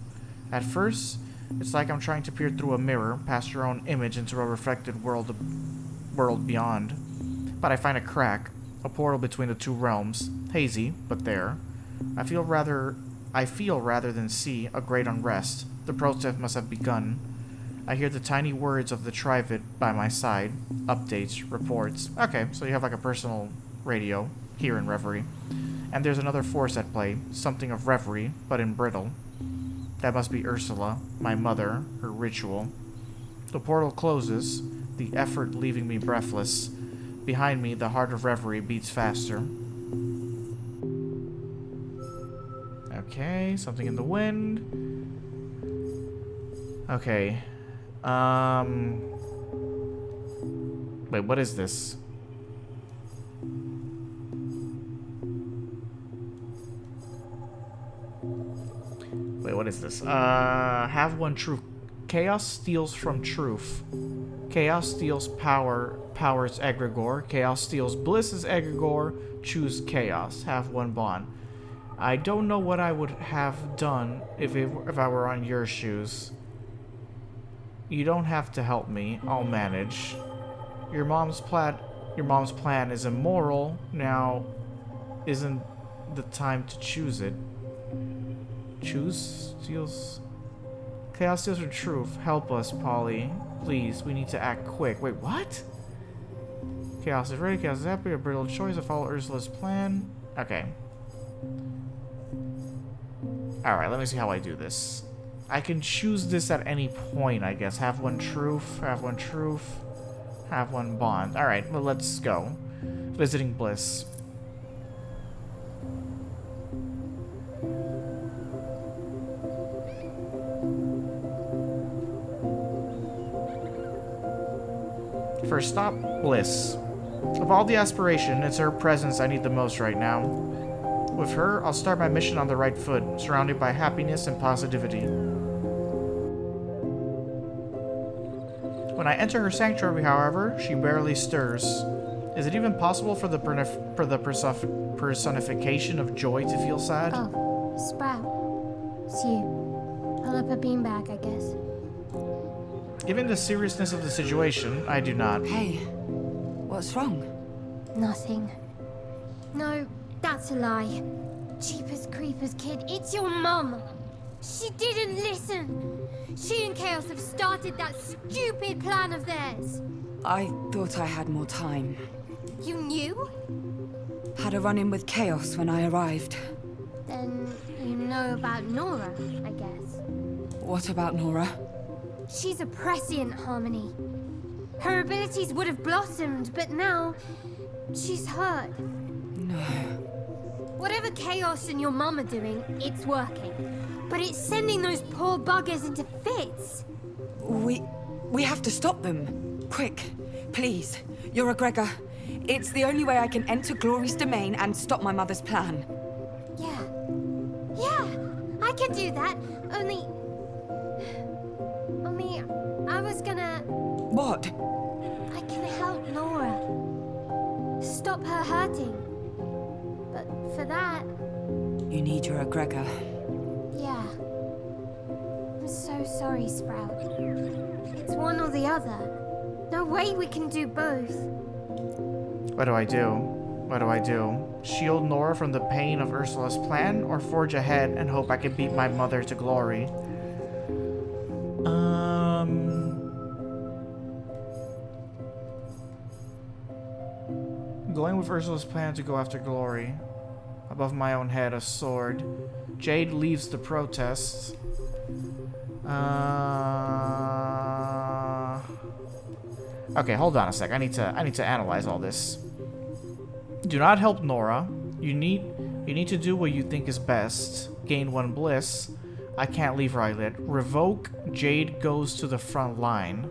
At first, it's like I'm trying to peer through a mirror, past your own image into a reflected world beyond. But I find a crack, a portal between the two realms, hazy, but there. I feel rather than see a great unrest. The protest must have begun. I hear the tiny words of the Trivid by my side. Updates, reports. Okay, so you have like a personal radio here in Reverie. And there's another force at play, something of Reverie, but in Brittle. That must be Ursula, my mother, her ritual. The portal closes, the effort leaving me breathless. Behind me, the heart of Reverie beats faster. Okay, something in the wind. Okay. Wait, what is this? Wait, what is this? Have one truth. Chaos steals from truth. Chaos steals powers egregore. Chaos steals bliss's egregore. Choose chaos. Have one bond. I don't know what I would have done if I were on your shoes. You don't have to help me. I'll manage. Your mom's Your mom's plan is immoral. Now isn't the time to choose it. Choose steals. Chaos steals her truth. Help us, Polly. Please, we need to act quick. Wait, what? Chaos is ready. Chaos is happy. A brittle choice to follow Ursula's plan. Okay. Alright, let me see how I do this. I can choose this at any point, I guess. Have one truth, have one truth, have one bond. Alright, well, let's go. Visiting Bliss. First stop, Bliss. Of all the aspiration, it's her presence I need the most right now. With her, I'll start my mission on the right foot, surrounded by happiness and positivity. When I enter her sanctuary, however, she barely stirs. Is it even possible for the personification of joy to feel sad? Oh, Sprout. It's you. Pull up a beanbag, I guess. Given the seriousness of the situation, I do not. Hey, what's wrong? Nothing. No, that's a lie. Jeepers creepers, kid. It's your mum. She didn't listen. She and Chaos have started that stupid plan of theirs. I thought I had more time. You knew? Had a run-in with Chaos when I arrived. Then you know about Nora, I guess. What about Nora? She's a prescient, Harmony. Her abilities would have blossomed, but now she's hurt. No. Whatever Chaos and your mum are doing, it's working. But it's sending those poor buggers into fits. We have to stop them. Quick, please. You're a Gregor. It's the only way I can enter Glory's domain and stop my mother's plan. Yeah, I can do that. Only I was gonna... What? I can help Nora. Stop her hurting. But for that... You need your Gregor. Yeah. I'm so sorry, Sprout. It's one or the other. No way we can do both. What do I do? What do I do? Shield Nora from the pain of Ursula's plan, or forge ahead and hope I can beat my mother to glory? Going with Ursula's plan to go after glory. Above my own head, a sword. Jade leaves the protests. Okay, hold on a sec. I need to analyze all this. Do not help Nora. You need to do what you think is best. Gain one bliss. I can't leave her eyelid. Revoke. Jade goes to the front line.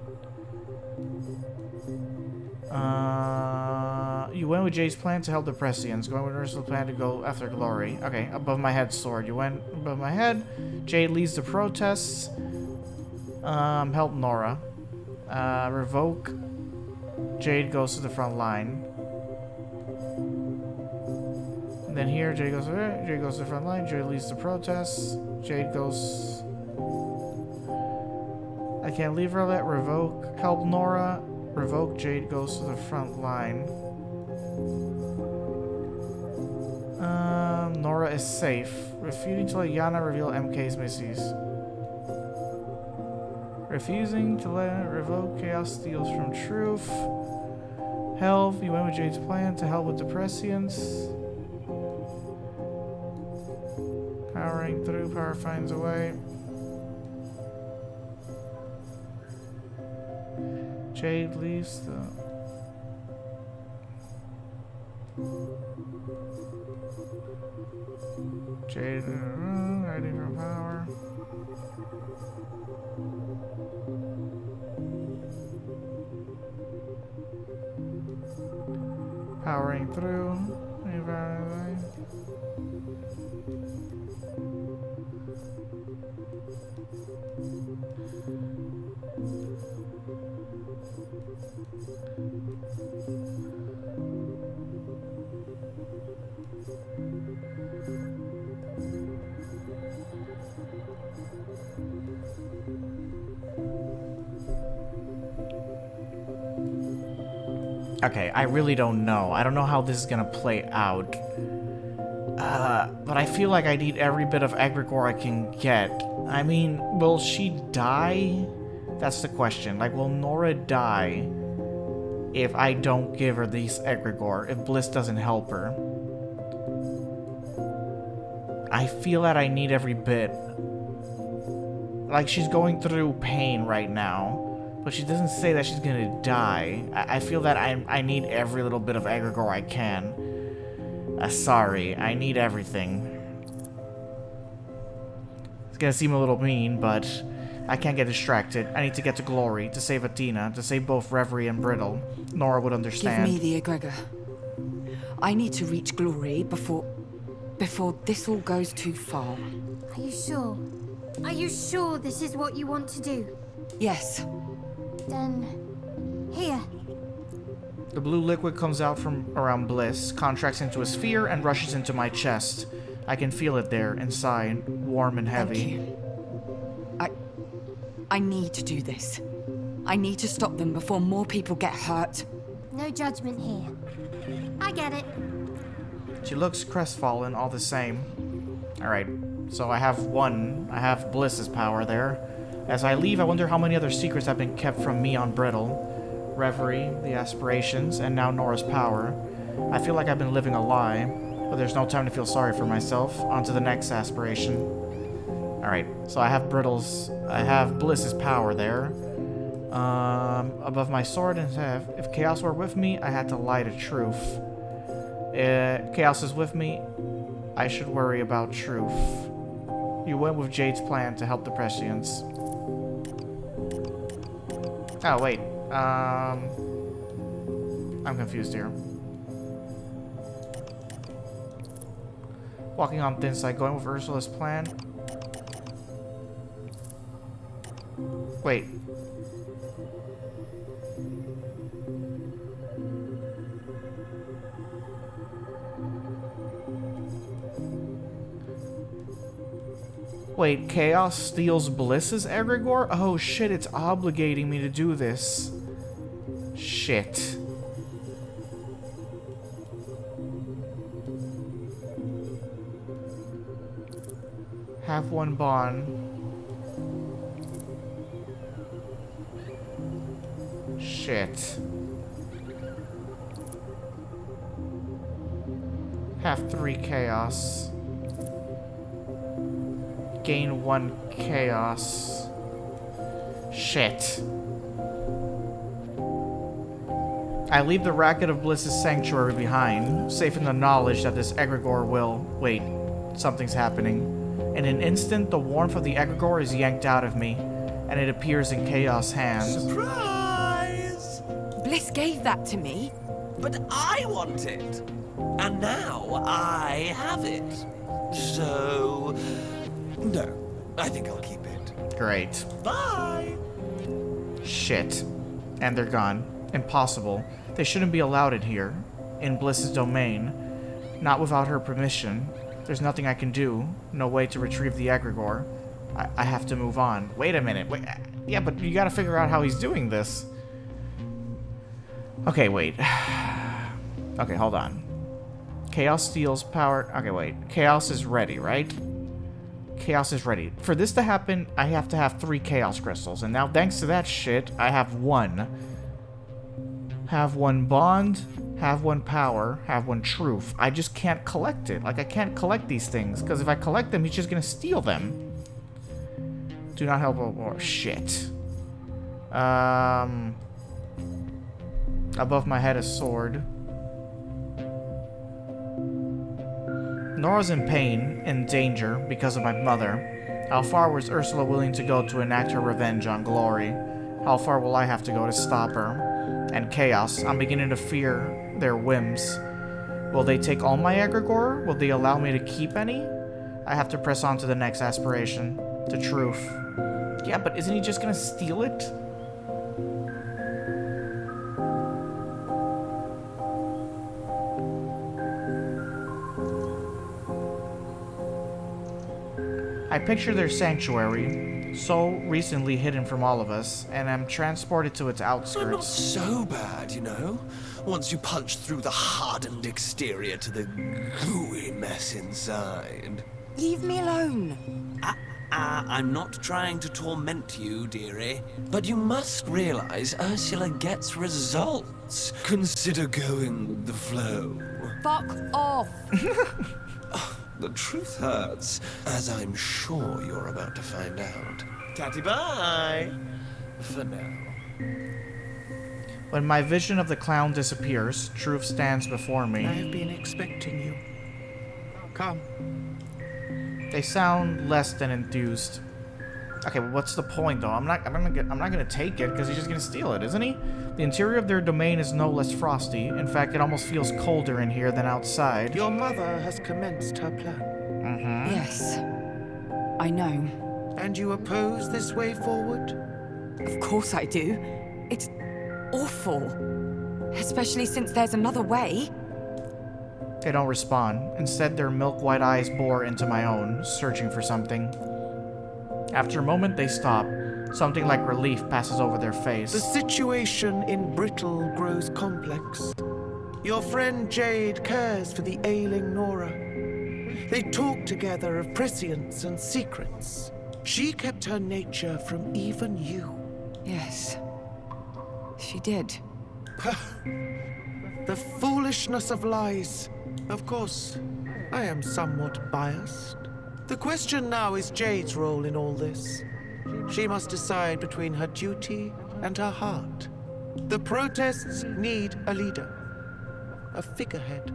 You went with Jade's plan to help the Prescients. Going with Ursula's plan to go after glory. Okay, above my head, sword. You went above my head. Jade leads the protests. Help Nora. Revoke. Jade goes to the front line. And then here, Jade goes to the front line. Jade leads the protests. Jade goes... I can't leave her. Let revoke. Help Nora. Revoke. Jade goes to the front line. Nora is safe. Refusing to let Yana reveal MK's misses. Refusing to let revoke Chaos steals from truth. Help. You went with Jade's plan to help with the Prescients. Powering through. Power finds a way. Jade leaves the... Jade ready for power. Powering through. Okay, I really don't know. I don't know how this is gonna play out. But I feel like I need every bit of egregore I can get. I mean, will she die? That's the question. Like, will Nora die if I don't give her these egregore, if Bliss doesn't help her? I feel that I need every bit. Like, she's going through pain right now, but she doesn't say that she's gonna die. I feel that I need every little bit of egregore I can. Sorry, I need everything. It's gonna seem a little mean, but I can't get distracted. I need to get to Glory, to save Athena, to save both Reverie and Brittle. Nora would understand. Give me the egregor. I need to reach Glory before this all goes too far. Are you sure? Are you sure this is what you want to do? Yes. Then... here. The blue liquid comes out from around Bliss, contracts into a sphere, and rushes into my chest. I can feel it there, inside, warm and heavy. Thank you. I need to do this. I need to stop them before more people get hurt. No judgment here. I get it. She looks crestfallen all the same. Alright, so I have Bliss's power there. As I leave, I wonder how many other secrets have been kept from me on Brittle. Reverie, the aspirations, and now Nora's power. I feel like I've been living a lie, but there's no time to feel sorry for myself. On to the next aspiration. Alright, so I have Bliss's power there. Above my sword, and if Chaos were with me, I had to lie to truth. Chaos is with me, I should worry about truth. You went with Jade's plan to help the Prescients. Oh, wait. I'm confused here. Walking on thin side, going with Ursula's plan. Wait. Wait, Chaos steals Bliss's egregore? Oh shit, it's obligating me to do this. Shit. Have one bond. Shit. Have 3 chaos. Gain 1 chaos. Shit. I leave the racket of Bliss's sanctuary behind, safe in the knowledge that this egregore will... Wait, something's happening. In an instant, the warmth of the egregore is yanked out of me, and it appears in Chaos' hands. Surprise! Bliss gave that to me. But I want it. And now I have it. So... no, I think I'll keep it. Great. Bye! Shit. And they're gone. Impossible. They shouldn't be allowed in here. In Bliss's domain. Not without her permission. There's nothing I can do. No way to retrieve the egregore. I have to move on. Wait a minute. Wait. Yeah, but you gotta figure out how he's doing this. Okay, wait. Okay, hold on. Chaos steals power. Okay, wait. Chaos is ready, right? Chaos is ready. For this to happen, I have to have 3 chaos crystals. And now, thanks to that shit, I have 1. Have 1 bond, have 1 power, have 1 truth. I just can't collect it. Like, I can't collect these things. Because if I collect them, he's just gonna steal them. Do not help. Oh, shit. Above my head, a sword. Nora's in pain, in danger, because of my mother. How far was Ursula willing to go to enact her revenge on Glory? How far will I have to go to stop her? And Chaos, I'm beginning to fear their whims. Will they take all my egregore? Will they allow me to keep any? I have to press on to the next aspiration. To truth. Yeah, but isn't he just gonna steal it? I picture their sanctuary, so recently hidden from all of us, and am transported to its Well, not outskirts. so bad, you know. Once you punch through the hardened exterior to the gooey mess inside. Leave me alone. I'm not trying to torment you, dearie. But you must realize Ursula gets results. Consider going with the flow. Fuck off. The truth hurts, as I'm sure you're about to find out. Tatty bye! For now. When my vision of the clown disappears, Truth stands before I me. have been expecting you. Come. They sound less than enthused. Okay, well, what's the point though? I'm not gonna take it because he's just gonna steal it, isn't he? The interior of their domain is no less frosty. In fact, it almost feels colder in here than outside. Your mother has commenced her plan. Yes. I know. And you oppose this way forward? Of course I do. It's awful. Especially since there's another way. They don't respond. Instead, their milk-white eyes bore into my own, searching for something. After a moment, they stop. Something like relief passes over their face. The situation in Brittle grows complex. Your friend Jade cares for the ailing Nora. They talk together of prescience and secrets. She kept her nature from even you. Yes. She did. The foolishness of lies. Of course, I am somewhat biased. The question now is Jade's role in all this. She must decide between her duty and her heart. The protests need a leader, a figurehead,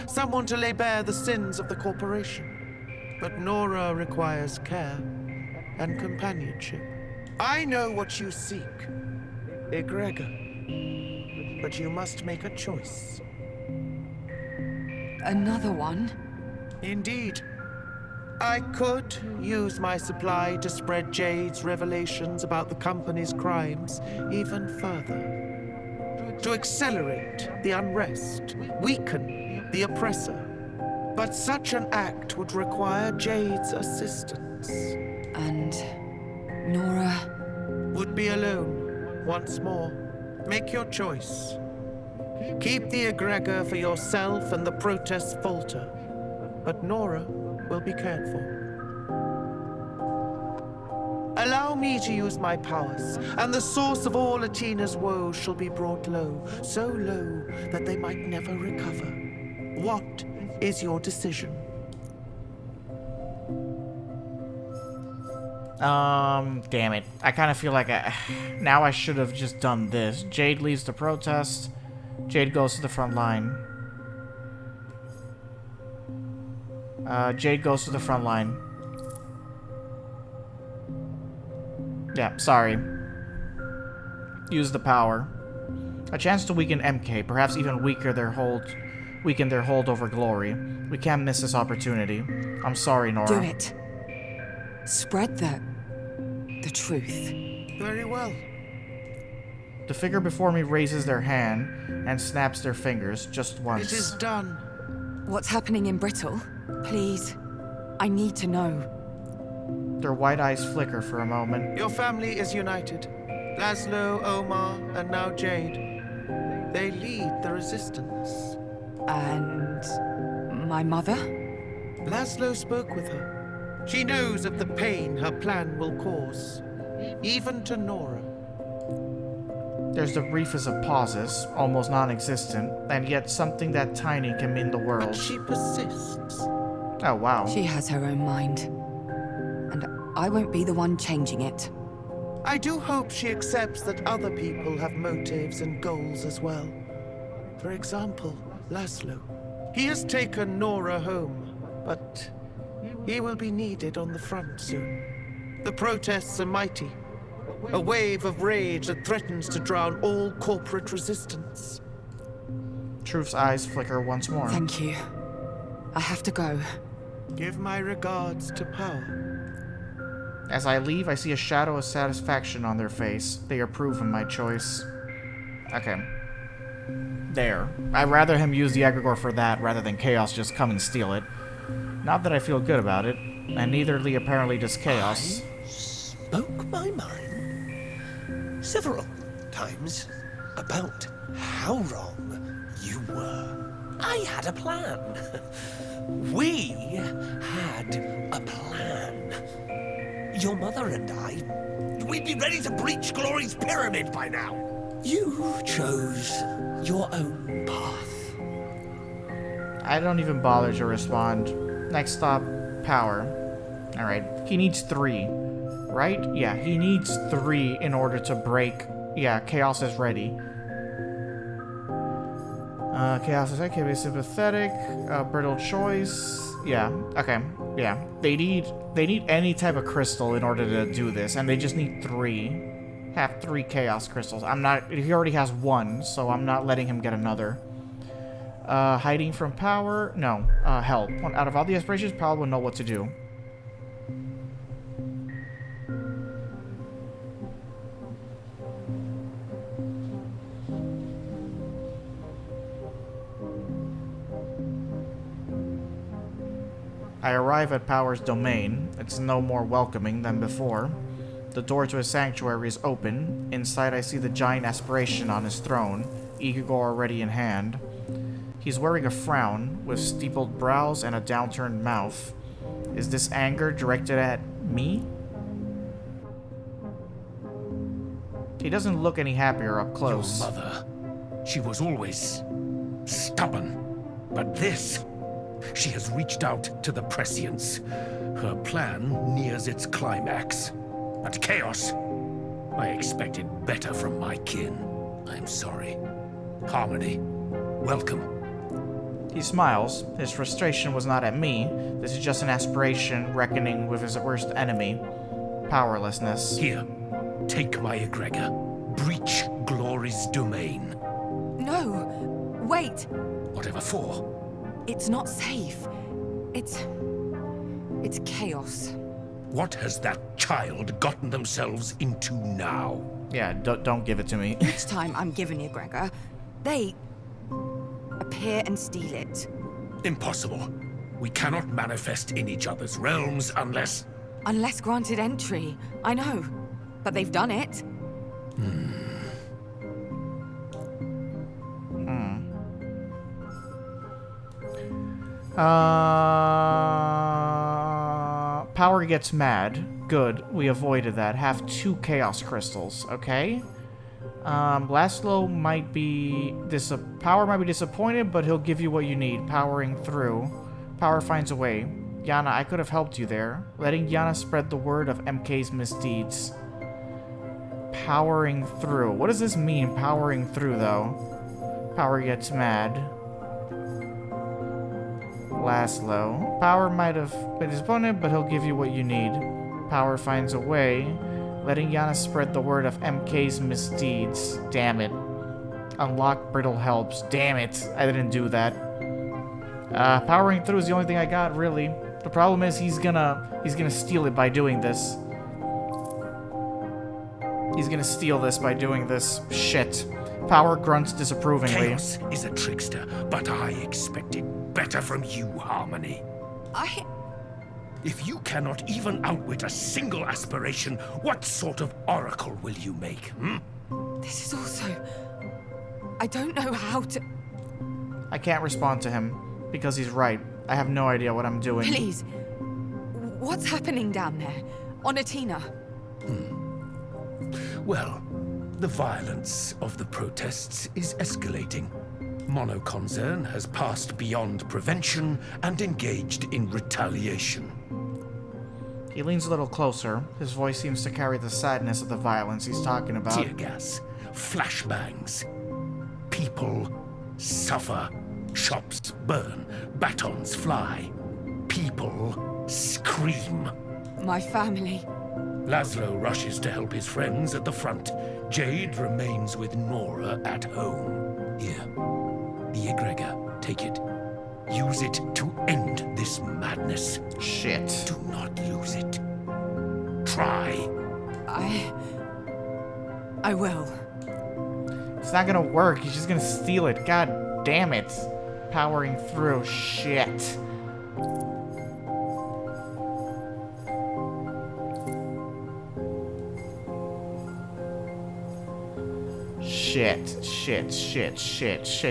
someone to lay bare the sins of the corporation. But Nora requires care and companionship. I know what you seek, egregor, but you must make a choice. Another one? Indeed. I could use my supply to spread Jade's revelations about the company's crimes even further. To accelerate the unrest, weaken the oppressor. But such an act would require Jade's assistance. And Nora? Would be alone once more. Make your choice. Keep the egregor for yourself and the protests falter. But Nora will be cared for. Allow me to use my powers, and the source of all Atina's woes shall be brought low, so low that they might never recover. What is your decision? Damn it. I kind of feel like now I should have just done this. Jade leaves the protest. Jade goes to the front line. Jade goes to the front line. Yeah, sorry. Use the power. A chance to weaken MK, perhaps even weaken their hold over Glory. We can't miss this opportunity. I'm sorry, Nora. Do it. Spread the truth. Very well. The figure before me raises their hand and snaps their fingers just once. It is done. What's happening in Brittle? Please. I need to know. Their white eyes flicker for a moment. Your family is united. Laszlo, Omar, and now Jade. They lead the resistance. And my mother? Laszlo spoke with her. She knows of the pain her plan will cause, even to Nora. There's the briefest of pauses, almost non-existent, and yet something that tiny can mean the world. But she persists. Oh, wow. She has her own mind. And I won't be the one changing it. I do hope she accepts that other people have motives and goals as well. For example, Laszlo. He has taken Nora home, but he will be needed on the front soon. The protests are mighty. A wave of rage that threatens to drown all corporate resistance. Truth's eyes flicker once more. Thank you. I have to go. Give my regards to Power. As I leave, I see a shadow of satisfaction on their face. They approve of my choice. Okay. There. I'd rather him use the egregore for that rather than Chaos just come and steal it. Not that I feel good about it, and neitherly apparently does Chaos. spoke my mind several times about how wrong you were. I had a plan. We had a plan. Your mother and I, we'd be ready to breach Glory's pyramid by now. You chose your own path. I don't even bother to respond. Next stop, power. Alright, he needs 3, right? Yeah, he needs 3 in order to break. Yeah, Chaos is ready. Chaos is okay, be sympathetic. Brittle choice. Yeah, okay, yeah. They need any type of crystal in order to do this, and they just need 3. Have 3 chaos crystals. He already has 1, so I'm not letting him get another. Hiding from power? No. Help. Out of all the aspirations, power will know what to do. I arrive at Power's domain. It's no more welcoming than before. The door to his sanctuary is open. Inside I see the giant aspiration on his throne, Igor already in hand. He's wearing a frown, with steepled brows and a downturned mouth. Is this anger directed at me? He doesn't look any happier up close. Your mother, she was always stubborn. But this, she has reached out to the prescience. Her plan nears its climax. But chaos, I expected better from my kin. I'm sorry. Harmony, welcome. He smiles. His frustration was not at me. This is just an aspiration reckoning with his worst enemy. Powerlessness. Here, take my egregor. Breach Glory's domain. No! Wait! Whatever for? It's not safe. It's chaos. What has that child gotten themselves into now? Yeah, don't give it to me. Each time I'm given you, Gregor, they appear and steal it. Impossible. We cannot manifest in each other's realms unless... Unless granted entry. I know. But they've done it. Power gets mad. Good, we avoided that. Have 2 chaos crystals, okay? Laszlo might be... Power might be disappointed, but he'll give you what you need. Powering through. Power finds a way. Yana, I could have helped you there. Letting Yana spread the word of MK's misdeeds. Powering through. What does this mean, powering through, though? Power gets mad. Laszlo. Power might have been disappointed, but he'll give you what you need. Power finds a way. Letting Yana spread the word of MK's misdeeds. Damn it. Unlock brittle helps. Damn it. I didn't do that. Powering through is the only thing I got, really. The problem is he's gonna steal it by doing this. He's gonna steal this by doing this. Shit. Power grunts disapprovingly. Chaos is a trickster, but I expected better from you, Harmony. If you cannot even outwit a single aspiration, what sort of oracle will you make, This is also... I don't know how to... I can't respond to him, because he's right. I have no idea what I'm doing. Please. What's happening down there? On Atina? Well, the violence of the protests is escalating. Monoconcern has passed beyond prevention and engaged in retaliation. He leans a little closer. His voice seems to carry the sadness of the violence he's talking about. Tear gas, flashbangs. People suffer. Shops burn. Batons fly. People scream. My family. Laszlo rushes to help his friends at the front. Jade remains with Nora at home. Here, the egregor. Take it. Use it to end this madness. Shit. Do not lose it. Try. I will. It's not gonna work. He's just gonna steal it. God damn it. Powering through. Shit. Shit.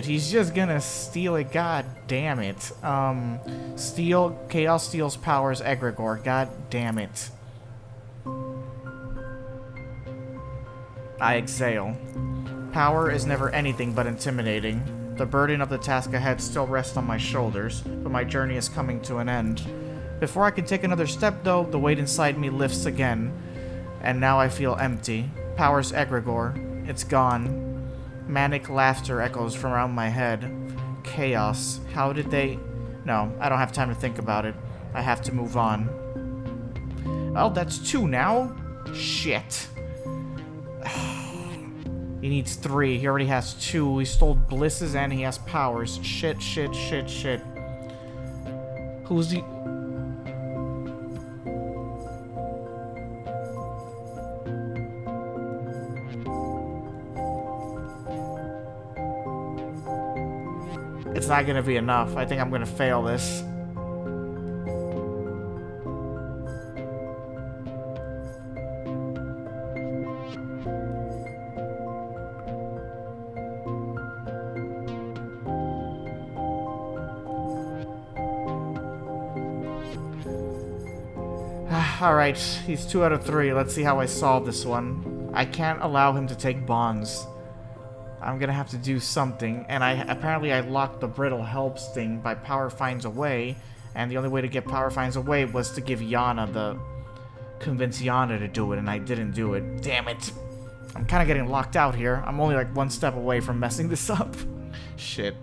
He's just gonna steal it. God damn it. Chaos steals powers egregore. God damn it. I exhale. Power is never anything but intimidating. The burden of the task ahead still rests on my shoulders, but my journey is coming to an end. Before I can take another step, though, the weight inside me lifts again, and now I feel empty. Power's egregore. It's gone. Manic laughter echoes from around my head. Chaos. How did they... No, I don't have time to think about it. I have to move on. Oh, that's 2 now? Shit. He needs 3. He already has 2. He stole blisses and he has powers. Shit. Who's the... It's not gonna be enough. I think I'm gonna fail this. Alright, he's 2 out of 3. Let's see how I solve this one. I can't allow him to take bonds. I'm gonna have to do something, and apparently I locked the brittle helps thing by Power Finds a Way, and the only way to get Power Finds a Way was to give convince Yana to do it, and I didn't do it. Damn it. I'm kinda getting locked out here. I'm only like 1 step away from messing this up. Shit.